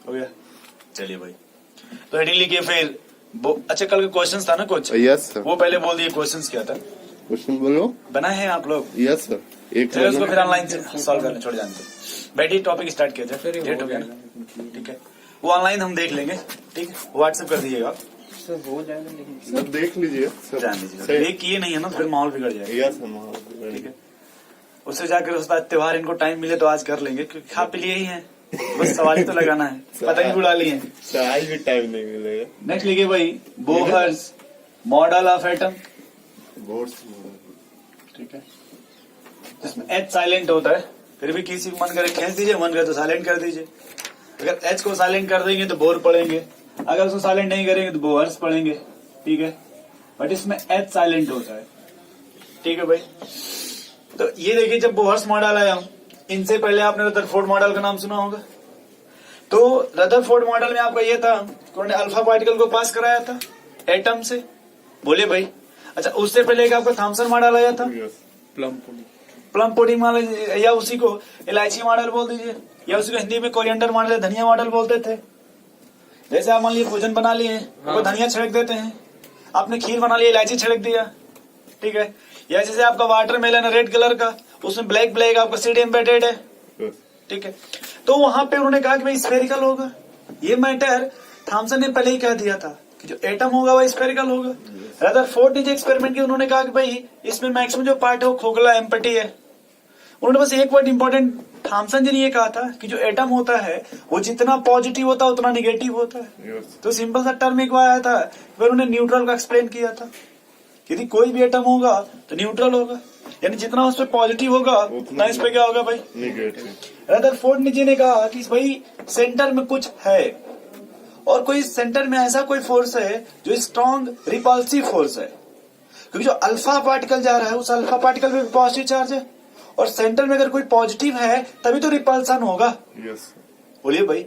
हो गया, चलिए भाई। तो हेडिंग लिखिए फिर अच्छा कल का क्वेश्चन था ना कुछ? Yes sir. वो पहले बोल दिए क्वेश्चन क्या था? क्वेश्चन बोलो। बनाए हैं आप लोग? Yes sir. एक चलिए उसको फिर ऑनलाइन से सॉल्व करना छोड़ जानते। बैठिए टॉपिक स्टार्ट किया जाए, लेट हो गया ना, ठीक है। वो ऑनलाइन हम देख लेंगे, ठीक है, व्हाट्सएप कर दीजिएगा आप। सर हो जाएगा लेकिन सर देख लीजिए सर। जान लीजिएगा, देख किए नहीं है ना फिर माहौल बिगड़ जाएगा। Yes sir. ठीक है, उससे जाकर उस बाद त्योहार इनको टाइम मिले तो आज कर लेंगे, क्योंकि खा पी लिए ही है, बस सवाल ही तो लगाना है, पतंग उड़ा लिए हैं। सर आज भी टाइम नहीं मिलेगा। नेक्स्ट लिखिए भाई, Bohr's model of atom, boards. ठीक है, इसमें एच साइलेंट होता है, फिर भी किसी को मन करे खींच दीजिए, मन करे तो साइलेंट कर दीजिए। अगर एच को साइलेंट कर देंगे तो बोर पढ़ेंगे, अगर उसको साइलेंट नहीं करेंगे तो बोहर्स पढ़ेंगे, ठीक है। बट इसमें एच साइलेंट होता है, ठीक है भाई। तो ये देखिए, जब बोहर्स मॉडल आया, इनसे पहले आपने रदरफोर्ड मॉडल का नाम सुना होगा। तो रदरफोर्ड मॉडल में आपका ये था, उन्होंने अल्फा पार्टिकल को पास कराया था एटम से, बोले भाई। अच्छा, उससे पहले एक आपका थॉमसन मॉडल आया था, प्लम पुडिंग मॉडल, या उसी को इलायची मॉडल बोल दीजिए, या उसी को हिंदी में कोरिएंडर मॉडल, धनिया मॉडल बोलते थे। जैसे आप मान लीजिए भोजन बना लिए, वो धनिया छिड़क देते हैं, आपने खीर बना लिया, इलायची छिड़क दिया, ठीक है। या जैसे आपका वाटरमेलन है रेड कलर का, उसमें ब्लैक ब्लैक आपका सीड एम्बेडेड है, ठीक है। तो वहां पे उन्होंने कहा कि भाई स्फेरिकल होगा। ये मैटर थॉमसन ने पहले ही कह दिया था कि जो एटम होगा वह स्फेरिकल होगा। रदरफोर्ड ने जो एक्सपेरिमेंट किया, उन्होंने कहा कि भाई इसमें मैक्सिमम जो पार्ट है वो खोखला एम्पटी है। उन्होंने बस एक वर्ड इंपॉर्टेंट, थॉमसन जी ने ये कहा था कि जो एटम होता है वो जितना पॉजिटिव होता है उतना निगेटिव होता है। तो सिंपल सा टर्म एक बार आया था, फिर उन्होंने न्यूट्रल का एक्सप्लेन किया था, यदि कोई भी एटम होगा तो न्यूट्रल होगा, यानी जितना उस पर पॉजिटिव होगा उतना इस पे क्या होगा भाई, नेगेटिव। रदरफोर्ड जी ने कहा कि भाई सेंटर में कुछ है, और कोई सेंटर में ऐसा कोई फोर्स है जो स्ट्रॉन्ग रिपल्सिव फोर्स है, क्योंकि जो अल्फा पार्टिकल जा रहा है उस अल्फा पार्टिकल में पॉजिटिव चार्ज है, और सेंटर में अगर कोई पॉजिटिव है तभी तो रिपल्सन होगा। यस बोलिए भाई।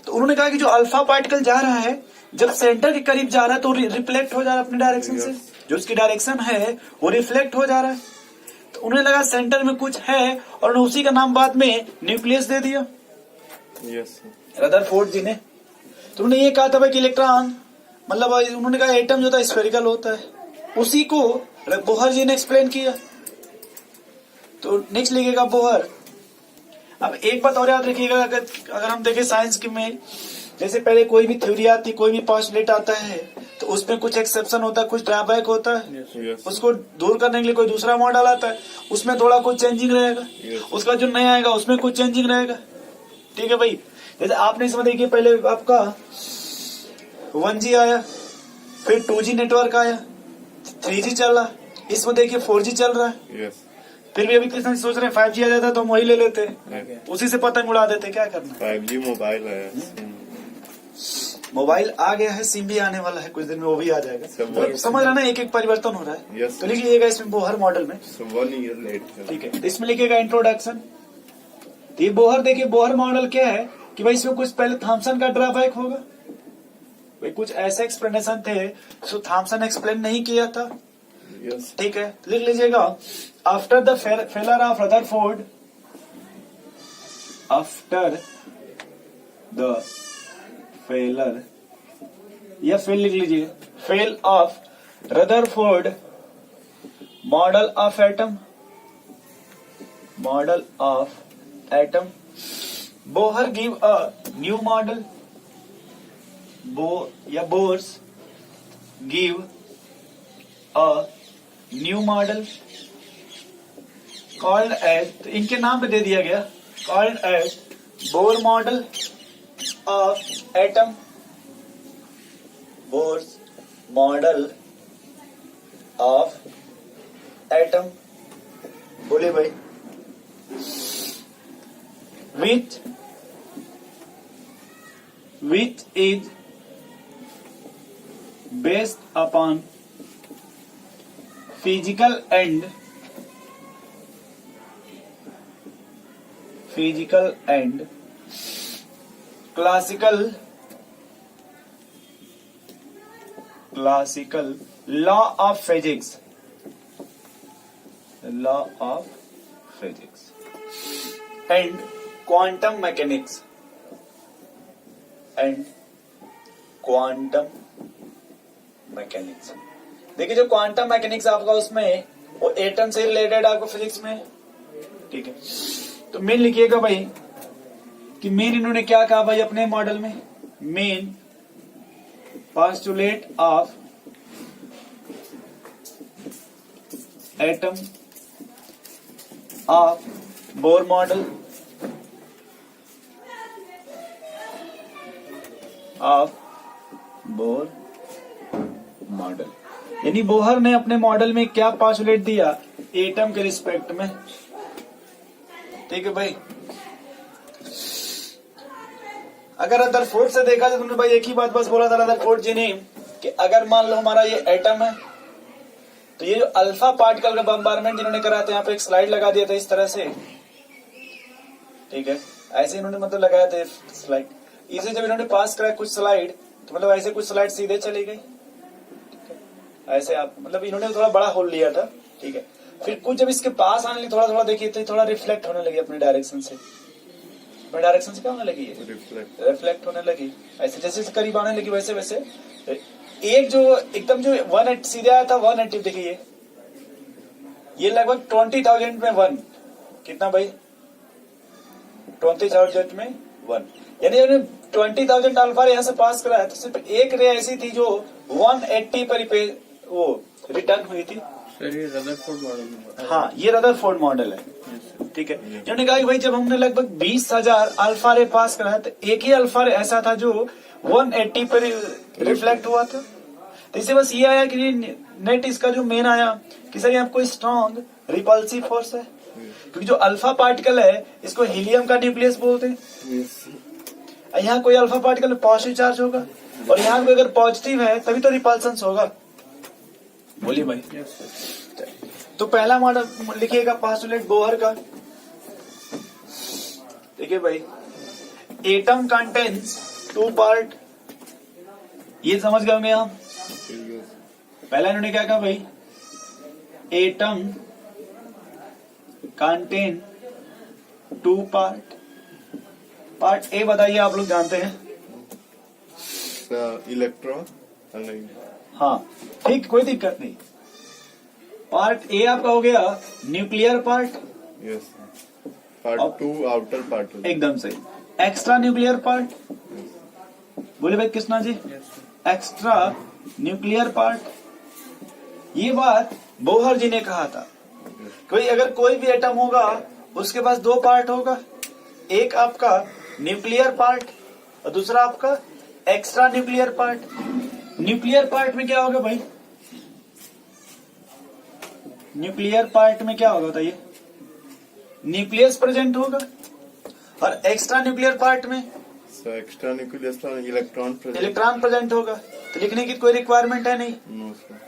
तो उन्होंने कहा कि जो अल्फा पार्टिकल जा रहा है जब सेंटर के करीब जा रहा है तो रिफ्लेक्ट हो जा रहा है अपने डायरेक्शन से, जो उसकी डायरेक्शन है वो रिफ्लेक्ट हो जा रहा है। तो उन्हें लगा सेंटर में कुछ है, और उन्होंने उसी का नाम बाद में न्यूक्लियस दे दिया, यस रदरफोर्ड जी ने। तो उन्होंने ये कहा था भाई कि इलेक्ट्रॉन, मतलब उन्होंने कहा एटम जो था स्फेरिकल होता है, उसी को बोहर जी ने एक्सप्लेन किया। तो नेक्स्ट लिखिएगा बोहर। अब एक बात और याद रखिएगा, अगर हम देखें साइंस की में, जैसे पहले कोई भी थ्योरी आती, कोई भी पोस्टुलेट आता है, तो उसमें कुछ एक्सेप्शन होता है, कुछ ड्रॉबैक होता है, उसको दूर करने के लिए कोई दूसरा मॉडल आता है, उसमें थोड़ा कुछ चेंजिंग रहेगा, उसका जो नया आएगा उसमें कुछ चेंजिंग रहेगा, ठीक है भाई। जैसे आपने इसमें देखिए, पहले आपका 1G आया, फिर 2G नेटवर्क आया, 3G चला, इसमें देखिए 4G चल रहा है। फिर भी अभी किसान सोच रहे हैं 5G आ जाता तो हम वही ले लेते, उसी से पतंग उड़ा देते, क्या करना। 5G मोबाइल है, मोबाइल आ गया है, सिम भी आने वाला है, कुछ दिन में वो भी आ जाएगा। तो समझ रहा ना, एक एक परिवर्तन हो रहा है। तो लिखिएगा इसमें बोहर मॉडल में, 1 ईयर लेट, ठीक है। इसमें लिखिएगा इंट्रोडक्शन। तो ये बोहर, देखिए बोहर मॉडल क्या है कि भाई इसमें कुछ पहले थॉमसन का ड्रॉबैक होगा, भाई कुछ ऐसे एक्सप्लेनेशन थे जो थॉमसन एक्सप्लेन नहीं किया था, ठीक है। लिख लीजिएगा, after the failure of Rutherford, after the failure, या फेल लिख लीजिए, fail of Rutherford model of atom, model of atom, Bohr give a new model, Bohr's give a new model called as, तो इनके नाम पे दे दिया गया, called as Bohr model of atom, Bohr's model of atom. बोले भाई, which is based upon physical and classical law of physics, and quantum mechanics, and quantum mechanics. देखिए जो क्वांटम मैकेनिक्स आपका उसमें वो एटम से रिलेटेड आपको फिजिक्स में, ठीक है। तो मेन लिखिएगा भाई कि मेन इन्होंने क्या कहा भाई अपने मॉडल में, main postulate of atom of Bohr model of Bohr model, यानी बोहर ने अपने मॉडल में क्या पॉस्टुलेट दिया एटम के रिस्पेक्ट में, ठीक है भाई। अगर रदरफोर्ड से देखा तो तुमने भाई एक ही बात बस बोला था रदरफोर्ड जी ने कि अगर मान लो हमारा ये एटम है तो ये जो अल्फा पार्टिकल का बम्बारमेंट जिन्होंने करा था, यहाँ पे एक स्लाइड लगा दिया था इस तरह से, ठीक है। ऐसे इन्होंने मतलब लगाया था स्लाइड, इसे जब इन्होंने पास करा कुछ स्लाइड तो मतलब ऐसे कुछ स्लाइड सीधे चली गई, ऐसे आप मतलब इन्होंने थोड़ा बड़ा होल लिया था, ठीक है। फिर कुछ जब इसके पास आने लगी थोड़ा थोड़ा देखिए तो थोड़ा रिफ्लेक्ट होने लगी अपने डायरेक्शन से, अपने डायरेक्शन से क्या होने लगी है, रिफ्लेक्ट होने लगी। ऐसे जैसे करीब आने लगी वैसे वैसे एक जो एकदम जो 180 सीधे आया था 180, देखिए ये लगभग 20,000 में 1, कितना भाई 20,000 में 1, यानी 20,000 अल्फा यहाँ से पास कराया तो सिर्फ एक रे ऐसी थी जो 180 पर वो रिटर्न हुई थी। सर ये रदरफोर्ड मॉडल, हाँ ये रदरफोर्ड मॉडल है, ठीक है। इन्होंने कहा कि भाई जब हमने लगभग 20,000 अल्फा रे पास कराया तो एक ही अल्फा रे ऐसा था जो 180 पर रिफ्लेक्ट हुआ था। तो इसे बस ये आया कि नेट इसका जो मेन आया कि सर यहाँ कोई स्ट्रॉन्ग रिपल्सिव फोर्स है, क्योंकि जो अल्फा पार्टिकल है इसको हीलियम का न्यूक्लियस बोलते हैं। यहाँ कोई अल्फा पार्टिकल पॉजिटिव चार्ज होगा और यहाँ कोई अगर पॉजिटिव है तभी तो रिपल्सन होगा, बोलिए भाई। तो पहला मॉडल लिखिएगा पोस्टुलेट बोहर का, देखिए भाई एटम कंटेन्स 2 पार्ट, ये समझ गए होंगे आप। पहला इन्होंने क्या कहा भाई, atom contain 2 part. Part A बताइए, आप लोग जानते हैं। इलेक्ट्रॉन, हाँ ठीक, कोई दिक्कत नहीं। पार्ट ए आपका हो गया nuclear part, yes. Part 2 outer part, एकदम सही। एक्स्ट्रा न्यूक्लियर पार्ट, बोले भाई Krishna ji, extra nuclear part. ये बात बोहर जी ने कहा था कि अगर कोई भी एटम होगा उसके पास 2 पार्ट होगा, एक आपका न्यूक्लियर पार्ट और दूसरा आपका extra nuclear part. Nuclear part में क्या होगा भाई, न्यूक्लियर पार्ट में क्या होगा बताइए, न्यूक्लियस प्रेजेंट होगा, और एक्स्ट्रा न्यूक्लियर पार्ट में एक्स्ट्रा न्यूक्लियस इलेक्ट्रॉन प्रेजेंट होगा। तो लिखने की कोई रिक्वायरमेंट है नहीं, नो सर।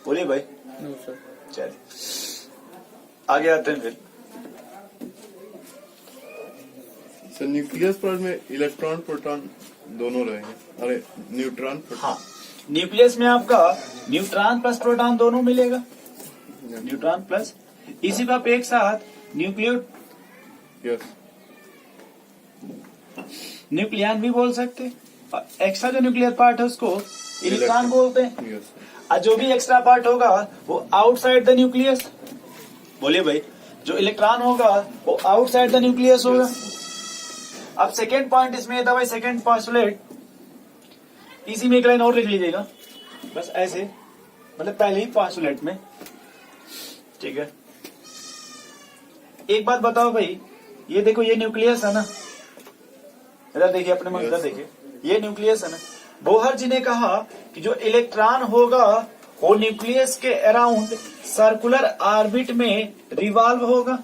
बोलिए भाई। No sir. चलिए आगे आते हैं फिर। सर न्यूक्लियस पार्ट में इलेक्ट्रॉन प्रोटॉन दोनों रहेंगे, अरे न्यूट्रॉन प्रोटॉन। हाँ न्यूक्लियस में आपका न्यूट्रॉन प्लस प्रोटॉन दोनों मिलेगा, न्यूट्रॉन प्लस, इसी को आप एक साथ न्यूक्लियो यस न्यूक्लियन भी बोल सकते हैं, और एक्स्ट्रा जो न्यूक्लियर पार्ट है उसको इलेक्ट्रॉन बोलते हैं। यस। और जो भी एक्स्ट्रा पार्ट होगा वो आउटसाइड द न्यूक्लियस, बोलिए भाई, जो इलेक्ट्रॉन होगा वो आउटसाइड द न्यूक्लियस होगा। अब सेकेंड पॉइंट इसमें था भाई, सेकेंड पोस्टुलेट, इसी में एक लाइन और लिख लीजिएगा बस ऐसे, मतलब पहले ही पोस्टुलेट में, ठीक है। एक बात बताओ भाई, ये देखो ये न्यूक्लियस है ना, इधर देखिए अपने मन इधर देखिए, ये न्यूक्लियस है ना। बोहर जी ने कहा कि जो इलेक्ट्रॉन होगा वो न्यूक्लियस के अराउंड सर्कुलर ऑर्बिट में रिवॉल्व होगा।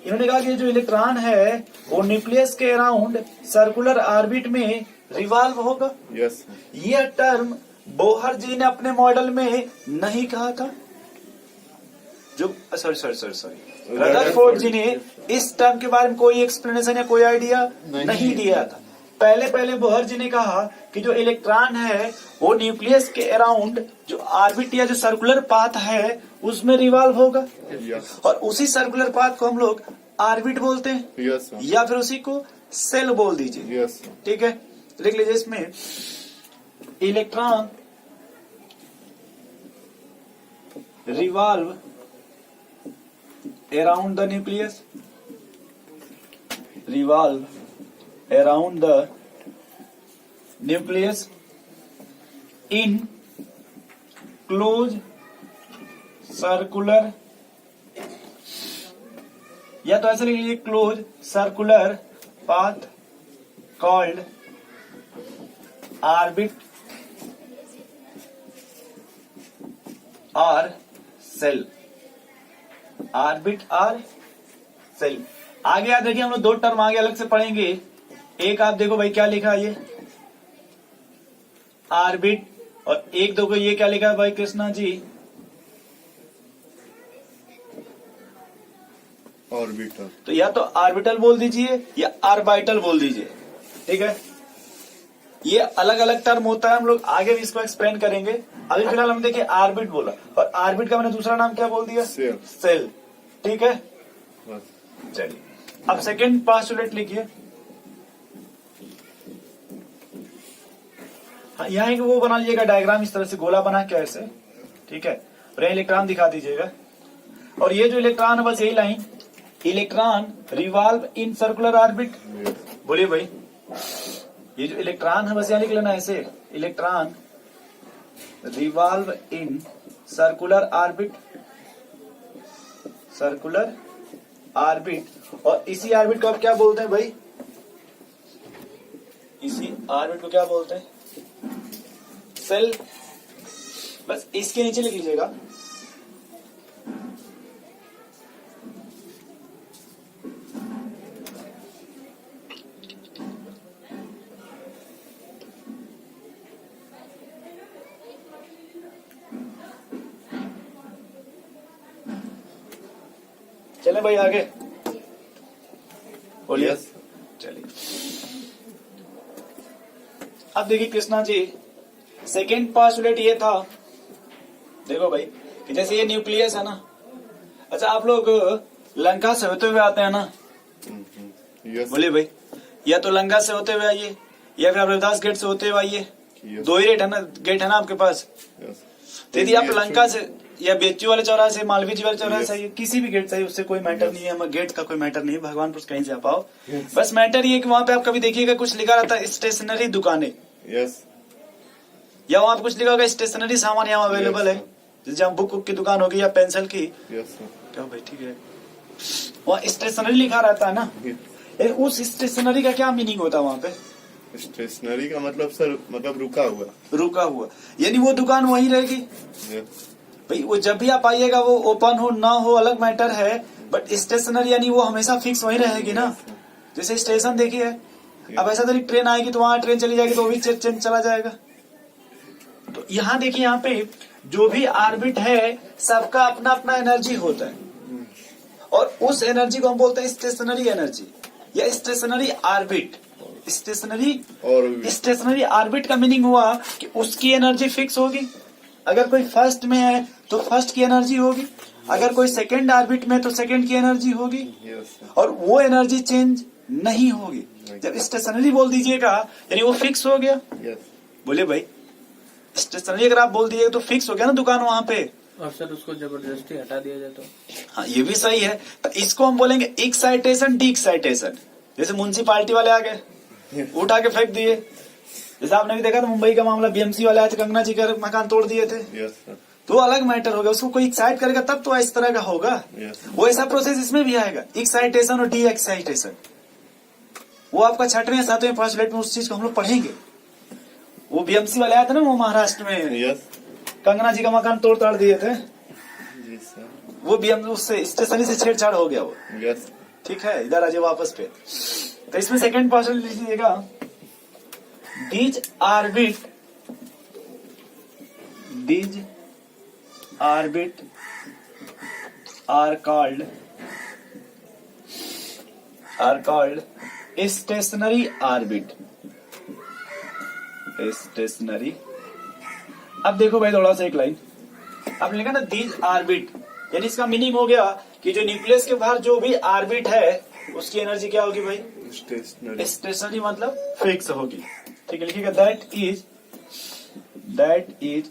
इन्होंने कहा कि जो इलेक्ट्रॉन है वो न्यूक्लियस के अराउंड सर्कुलर ऑर्बिट में रिवॉल्व होगा। यस। यह टर्म बोहर जी ने अपने मॉडल में नहीं कहा था, जो सॉरी रदरफोर्ड जी ने इस टर्म के बारे में कोई एक्सप्लेनेशन या कोई आइडिया नहीं दिया था। पहले बोहर जी ने कहा कि जो इलेक्ट्रॉन है वो न्यूक्लियस के अराउंड जो ऑर्बिट या जो सर्कुलर पाथ है उसमें रिवॉल्व होगा, यस। और उसी सर्कुलर पाथ को हम लोग ऑर्बिट बोलते हैं, यस। या फिर उसी को सेल बोल दीजिए, यस। ठीक है। देख लीजिए इसमें electron revolve around the nucleus, revolve around the nucleus in closed circular, या तो ऐसे लिख लीजिए close circular path called orbit और सेल, ऑर्बिट और सेल। आगे याद रखिए हम लोग दो टर्म आगे अलग से पढ़ेंगे। एक आप देखो भाई क्या लिखा है ये ऑर्बिट, और एक देखो ये क्या लिखा है भाई कृष्णा जी ऑर्बिटल। तो या तो ऑर्बिटल बोल दीजिए या ऑर्बिटल बोल दीजिए, ठीक है। ये अलग अलग टर्म होता है, हम लोग आगे भी इसको एक्सप्लेन करेंगे। अभी फिलहाल हम देखिए ऑर्बिट बोला, और ऑर्बिट का मैंने दूसरा नाम क्या बोल दिया? सेल। सेल, ठीक है। बस। चलिए अब सेकंड पोस्टुलेट लिखिए। हाँ, यहाँ एक वो बना लीजिएगा डायग्राम इस तरह से गोला बना के ऐसे, ठीक है। और यहाँ इलेक्ट्रॉन दिखा दीजिएगा, और ये जो इलेक्ट्रॉन है बस यही line, electron revolve in circular orbit. बोलिए भाई, ये जो इलेक्ट्रॉन है बस यहाँ लिख लेना ऐसे, electron revolve in circular orbit, circular orbit. और इसी ऑर्बिट को आप क्या बोलते हैं भाई? इसी ऑर्बिट को क्या बोलते हैं? सेल। बस इसके नीचे लिख लीजिएगा चले भाई आगे बोलिए। Yes. चलिए अब देखिए कृष्णा जी, सेकेंड पोस्टुलेट ये था, देखो भाई कि जैसे ये न्यूक्लियस है ना। अच्छा आप लोग लंका से होते हुए आते हैं ना? यस। बोलिए भाई, या तो लंका से होते हुए आइए या फिर आप रविदास गेट से होते हुए आइए। Yes. दो ही गेट है ना आपके पास। यस। तो यदि आप लंका से या बेच्चू वाले चौराहे से, मालवीय जी वाले चौराहे से Yes. आइए, किसी भी गेट से आइए, उससे कोई मैटर नहीं है, हमें गेट का कोई मैटर नहीं है, भगवानपुर से कहीं से आप आओ। Yes. बस मैटर ये है कि वहां पे आप कभी देखिएगा कुछ लिखा रहता है स्टेशनरी दुकानें, यस। या वहां पे कुछ लिखा होगा स्टेशनरी सामान यहाँ अवेलेबल है, जैसे हम बुक की दुकान होगी या पेंसिल की। यस। क्या भाई ठीक है, वहाँ स्टेशनरी लिखा रहता है ना। यानी उस स्टेशनरी का क्या मीनिंग होता है वहाँ पे? स्टेशनरी का मतलब सर, मतलब रुका हुआ। रुका हुआ, यानी वो दुकान वहीं रहेगी यस। भाई। वो जब भी आप आइएगा वो ओपन हो ना हो अलग मैटर है, बट स्टेशनरी यानी वो हमेशा फिक्स वहीं रहेगी ना। जैसे स्टेशन देखिए, अब ऐसा तो ट्रेन आएगी तो वहां ट्रेन चली जाएगी तो वो भी ट्रेन चला जाएगा। तो यहाँ देखिए, यहाँ पे जो भी ऑर्बिट है सबका अपना अपना एनर्जी होता है, और उस एनर्जी को हम बोलते हैं स्टेशनरी एनर्जी या स्टेशनरी ऑर्बिट। स्टेशनरी ऑर्बिट का मीनिंग हुआ कि उसकी एनर्जी फिक्स होगी। अगर कोई फर्स्ट में है तो फर्स्ट की एनर्जी होगी, अगर कोई सेकंड ऑर्बिट में तो सेकंड की एनर्जी होगी, यस। और वो एनर्जी चेंज नहीं होगी। जब स्टेशनरी बोल दीजिएगा यानी वो फिक्स हो गया। यस। बोलिए भाई, स्टेशनरी अगर आप बोल दीजिएगा तो फिक्स हो गया ना दुकान वहां पे। और सर उसको जबरदस्ती हटा दिया जाए तो? हाँ ये भी सही है, तो इसको हम बोलेंगे एक्साइटेशन डी एक्साइटेशन। जैसे म्युनिसिपालिटी वाले आ गए, उठा के फेंक दिए। जैसे आपने भी देखा था मुंबई का मामला, बीएमसी वाले आए थे, कंगना जी का मकान तोड़ दिए थे। Yes sir. तो अलग मैटर होगा, उसको कोई एक्साइट करेगा तब तो इस तरह का होगा। यस। वो ऐसा प्रोसेस इसमें भी आएगा, एक्साइटेशन और डी एक्साइटेशन। वो आपका छठवें सातवें पोस्टुलेट में उस चीज को हम लोग पढ़ेंगे। वो बीएमसी वाले आए थे ना, वो महाराष्ट्र में यस। कंगना जी का मकान तोड़ ताड़ दिए थे। जी सर। वो बीएमसी उससे स्टेशनरी से छेड़छाड़ हो गया वो। यस। ठीक है, इधर आइए वापस पे। तो इसमें सेकंड पोस्टुलेट लीजिएगा, these orbit are called stationary orbit। Stationary. अब देखो भाई थोड़ा सा एक लाइन आपने लिखा ना दीज ऑर्बिट, यानी इसका मीनिंग हो गया कि जो न्यूक्लियस के बाहर जो भी ऑर्बिट है उसकी एनर्जी क्या होगी भाई? स्टेशनरी। स्टेशनरी मतलब फिक्स होगी। ठीक है, लिखिएगा that is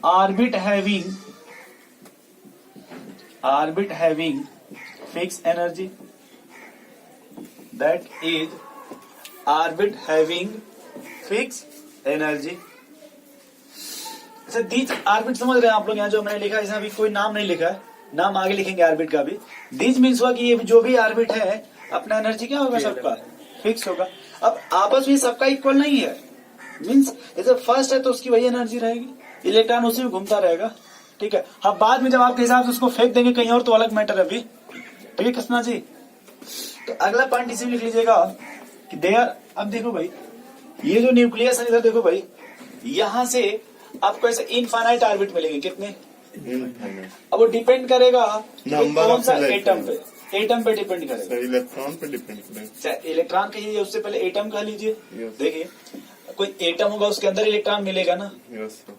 orbit having fix energy, that is orbit having fix energy. These orbit समझ रहे हैं आप लोग? यहाँ जो मैंने लिखा है इसमें अभी कोई नाम नहीं लिखा है, नाम आगे लिखेंगे ऑर्बिट का भी। दीज मीन्स हुआ कि ये जो भी ऑर्बिट है अपना एनर्जी क्या होगा, सबका फिक्स होगा। अब आपस में सबका इक्वल नहीं है, मीन्स जैसे फर्स्ट है तो उसकी वही एनर्जी रहेगी, इलेक्ट्रॉन उसी में घूमता रहेगा। ठीक है, हाँ बाद में जब आपके हिसाब से उसको फेंक देंगे कहीं और तो अलग मैटर है अभी। ठीक है कृष्णा जी, तो अगला पॉइंट इसी में लिख लीजिएगा कि देयर, अब देखो भाई ये जो न्यूक्लियस है इधर देखो भाई, यहां से आपको ऐसे इनफाइनाइट ऑर्बिट मिलेंगे कितने। अब वो डिपेंड करेगा नंबर कौन सा ऑफ एटम पे डिपेंड करेगा, इलेक्ट्रॉन पे डिपेंड करेगा। चाहे इलेक्ट्रॉन कहिए उससे पहले एटम कह लीजिए। Yes. देखिए कोई एटम होगा उसके अंदर इलेक्ट्रॉन मिलेगा ना, यस सर।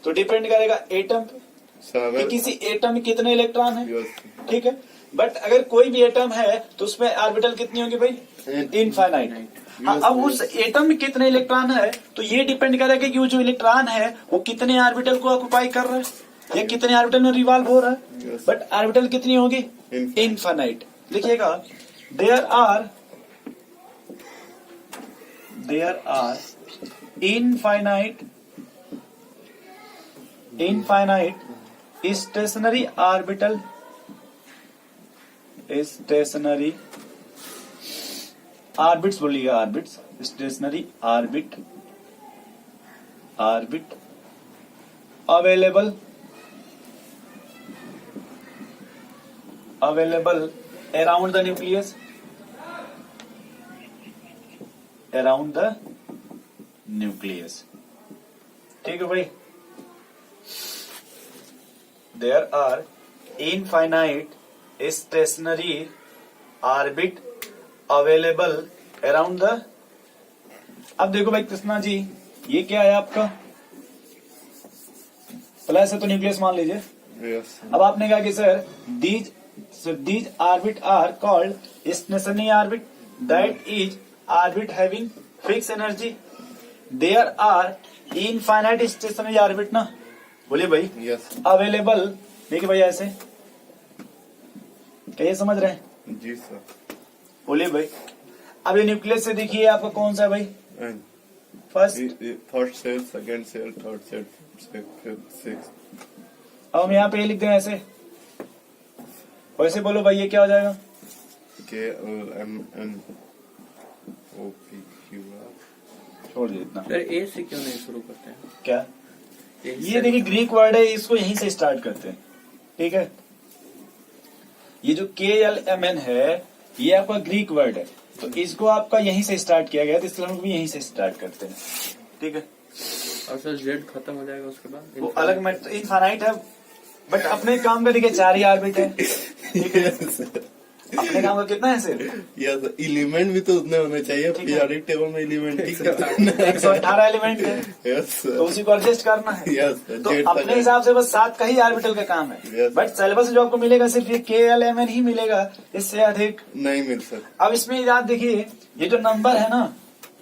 तो डिपेंड करेगा एटम पे कि अगर किसी एटम में कितने इलेक्ट्रॉन है। यस ठीक है, बट अगर कोई भी एटम है तो उसमें ऑर्बिटल कितनी होगी भाई, इनफाइनाइट। हाँ, अब उस एटम में कितने इलेक्ट्रॉन है तो ये डिपेंड करेगा कि वो जो इलेक्ट्रॉन है वो कितने ऑर्बिटल को ऑक्युपाई कर रहा है या कितने ऑर्बिटल में रिवॉल्व हो रहा है। Yes. बट ऑर्बिटल कितनी होगी, इनफाइनाइट। लिखिएगा there are infinite stationary orbital, stationary orbits बोलिएगा, orbits, stationary orbit available around the nucleus, ठीक है भाई। There are infinite stationary orbit available around the, अब देखो भाई कृष्णा जी ये क्या है आपका, प्लस है तो न्यूक्लियस मान लीजिए। यस अब आपने कहा कि sir these orbit are called stationary orbit, that is orbit having fix energy, there are infinite stationary orbit ना, बोलिए भाई यस अवेलेबल। देखिए भाई ऐसे क्या ये समझ रहे हैं, जी सर। बोलिए भाई। अब ये न्यूक्लियस से देखिए आपका कौन सा है भाई, and first. First cell, second cell, third cell, fifth, sixth. अब हम यहाँ पे ये लिख दें ऐसे, वैसे बोलो भाई ये क्या हो जाएगा, KLMNOPQR। छोड़ दीजिए इतना। फिर ए से क्यों नहीं शुरू करते हैं? क्या ए ये से- देखिए ग्रीक वर्ड है, इसको यहीं से स्टार्ट करते हैं। ठीक है, ये जो KLMN है ये आपका ग्रीक वर्ड है, तो इसको आपका यहीं से स्टार्ट किया गया, तो इसलिए हम भी यहीं से स्टार्ट करते हैं। ठीक है, और सर जेड खत्म हो जाएगा उसके बाद वो अलग मैटर, इनफाइनाइट है, बट अपने काम का देखिए 4 ही ऑर्बिट है। ठीक है, अपने काम का कितना है सिर्फ यस, एलिमेंट भी तो उतने होने चाहिए ठीक है। पीरियोडिक टेबल में, एलिमेंट ठीक है। 118 एलिमेंट है, यस तो उसी को एडजस्ट करना है। यस, तो अपने हिसाब से बस 7 का ही ऑर्बिटल का काम है, Yes. बट सिलेबस जो आपको मिलेगा सिर्फ ये KLMN ही मिलेगा, इससे अधिक नहीं मिल सकता। अब इसमें याद देखिए ये जो नंबर है ना,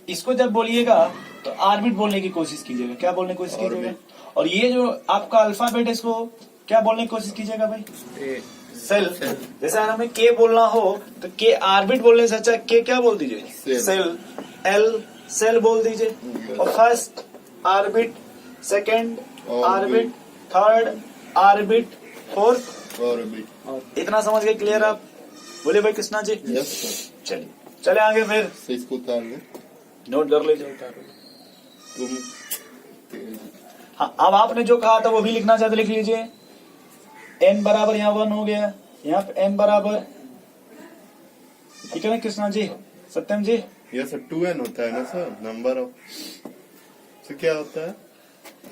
इसको जब बोलिएगा तो ऑर्बिट बोलने की कोशिश कीजिएगा। क्या बोलने की कोशिश कीजिएगा, और ये जो आपका अल्फाबेट है इसको क्या बोलने की कोशिश कीजिएगा भाई, ए सेल। जैसे अगर हमें के बोलना हो तो के ऑर्बिट बोलने से अच्छा के क्या बोल दीजिए, सेल। सेल, एल सेल बोल दीजिए। और first orbit, second orbit, third orbit, fourth, और भी इतना समझ गए, क्लियर आप? बोले भाई कृष्णा जी। Yes sir. चलिए चले आगे, फिर से इसको उतार ले नोट कर लीजिए। तुम। हाँ, अब आपने जो कहा था वो भी लिखना चाहते लिख लीजिए। n बराबर यहाँ 1 हो गया, यहाँ पे n बराबर, ठीक है ना कृष्णा जी, सत्यम जी? यस सर, 2n होता है ना सर, नंबर ऑफ से क्या होता है,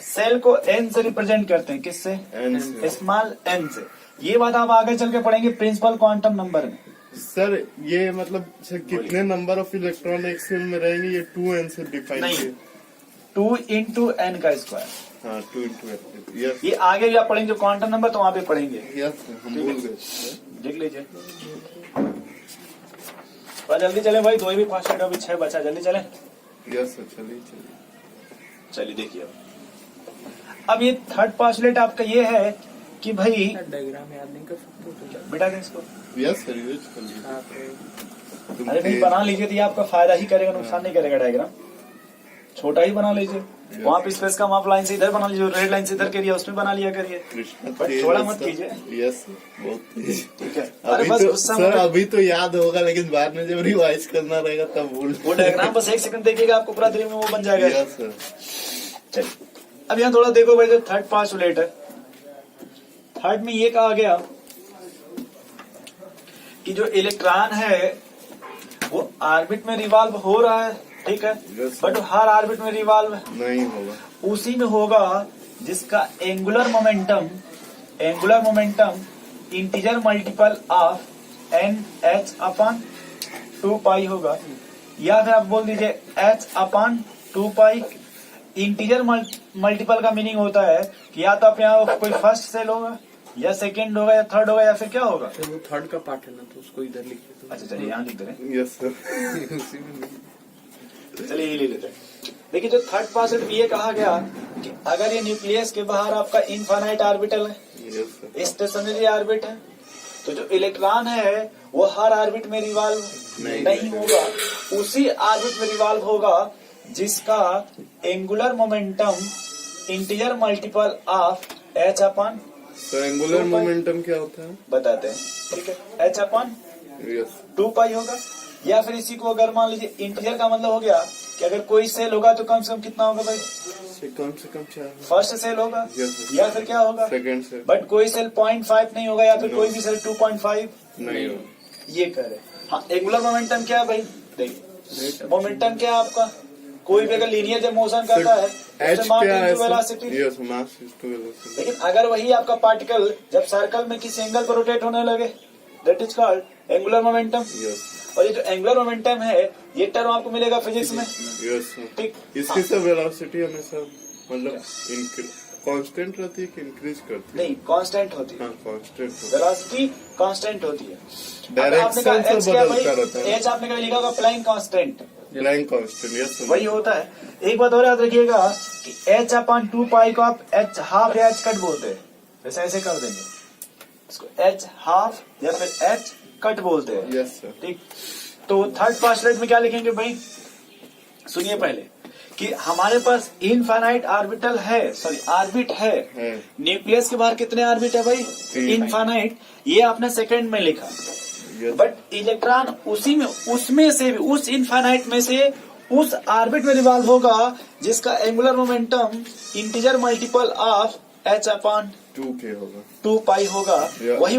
सेल को n से रिप्रेजेंट करते हैं, किससे? n से। स्मॉल n से। ये बात आप आगे चल के पढ़ेंगे प्रिंसिपल क्वांटम नंबर में। सर ये मतलब सर कितने नंबर ऑफ इलेक्ट्रॉन एक सेल में रहेंगे, ये 2n से डिफाइन नहीं, किए। 2 into n का स्क्वायर। हाँ, 2 into n। यस ये आगे भी आप पढ़ेंगे जो क्वांटम नंबर, तो वहां पे पढ़ेंगे, यस, हम भूल गए। देख लीजिए। जल्दी चले भाई, 2 भी 5 मिनट, अभी 6 बचा, जल्दी चले। यस सर, चलिए चलिए। चलिए देखिए अब ये थर्ड पोस्टुलेट आपका ये है कि भाई डायग्राम याद नहीं कर सकते हो तो क्या? बेटा दें इसको, यस सर, यूज कर लीजिए। हाँ, तो तुम अरे नहीं बना लीजिए तो ये आपका फायदा ही करेगा, नुकसान नहीं करेगा। डायग्राम छोटा ही बना लीजिए, वहाँ पे स्पेस का माप लाइन से इधर बना लीजिए, रेड लाइन से इधर करिए, उसमें बना लिया करिए, कृष्णा बट तेज थोड़ा है मत सर। कीजिए। यस बहुत तेज। ठीक है, अरे अभी बस तो गुस्सा सर, मत- अभी तो याद होगा, लेकिन बाद में जब रिवाइज करना रहेगा तब भूल। वो डायग्राम बस 1 सेकंड देखिएगा, आपको पूरा दिन में वो बन जाएगा। Yes sir. चलिए अब यहाँ थोड़ा देखो भाई, जो थर्ड पोस्टुलेट है, थर्ड में ये कहा गया कि जो इलेक्ट्रॉन है वो ऑर्बिट में रिवॉल्व हो रहा है, ठीक है, Yes. बट हर ऑर्बिट में रिवॉल्व नहीं होगा। उसी में होगा जिसका angular momentum integer multiple of n h upon 2 pi होगा, या फिर आप बोल दीजिए h upon 2 pi. Integer multiple का मीनिंग होता है कि या तो आप यहाँ कोई फर्स्ट सेल होगा, या सेकंड होगा, या थर्ड होगा, या फिर क्या होगा। फिर वो थर्ड का पार्ट है ना, तो उसको इधर लिखिए तो। अच्छा चलिए यहाँ लिख दे रहे हैं, यस सर। उसी में लिखिए। चलिए ये ले लेते हैं। देखिए जो थर्ड पोस्टुलेट में ये कहा गया कि अगर ये न्यूक्लियस के बाहर आपका इनफाइनाइट ऑर्बिटल है, यस सर। स्टेशनरी ऑर्बिट है, तो जो इलेक्ट्रॉन है वो हर ऑर्बिट में रिवॉल्व नहीं होगा, उसी ऑर्बिट में रिवॉल्व होगा जिसका angular momentum integer multiple of H upon, तो एंगुलर मोमेंटम क्या होता है? बताते हैं, ठीक है, एच अपॉन यस 2 पाई होगा। या फिर इसी को अगर मान लीजिए इंटीजर का मतलब हो गया कि अगर कोई सेल होगा तो कम से कम कितना होगा भाई, से कम 4। फर्स्ट सेल होगा, Yes, sir. या फिर क्या होगा, सेकंड से बट कोई सेल 0.5 नहीं होगा, या फिर No. कोई भी सेल 2.5 नहीं होगा। ये करे। हाँ, एंगुलर मोमेंटम क्या है भाई, देखिए मोमेंटम क्या है आपका, कोई भी अगर लीनियर जब मोशन करता है एच तो मास क्या है into velocity. Sir? Yes, mass is to velocity. लेकिन अगर वही आपका पार्टिकल जब सर्कल में किसी एंगल पर रोटेट होने लगे, that is called angular momentum. Yes और ये जो एंगुलर मोमेंटम है ये टर्म आपको मिलेगा फिजिक्स में, यस सर। ठीक। इसकी सब वेलोसिटी हमेशा मतलब कांस्टेंट रहती है कि इंक्रीज करती है? नहीं कांस्टेंट होती है, हाँ, कांस्टेंट होती वेलोसिटी कांस्टेंट होती है। अब Direction आपने कहा से एच क्या भाई, बदलता रहता है। एच आपने कहा लिखा होगा प्लाइंग कांस्टेंट, है। Line constant, yes sir. वही होता है। एक बात और याद रखिएगा कि एच अपॉन 2 पाई को आप एच हाफ या एच कट बोलते हैं, वैसे ऐसे कर देंगे इसको, एच हाफ या फिर एच कट बोलते हैं, यस सर। ठीक। तो थर्ड पोस्टुलेट में क्या लिखेंगे भाई, सुनिए पहले कि हमारे पास इनफाइनाइट ऑर्बिटल है, सॉरी ऑर्बिट है, न्यूक्लियस के बाहर कितने ऑर्बिट है भाई, 3। इनफाइनाइट, ये आपने सेकंड में लिखा, यस बट इलेक्ट्रॉन उसी में, उसमें से भी, उस इनफाइनाइट में से उस ऑर्बिट में रिवॉल्व होगा जिसका angular momentum integer multiple of H upon 2 के होगा। 2 पाई होगा, Yeah. वही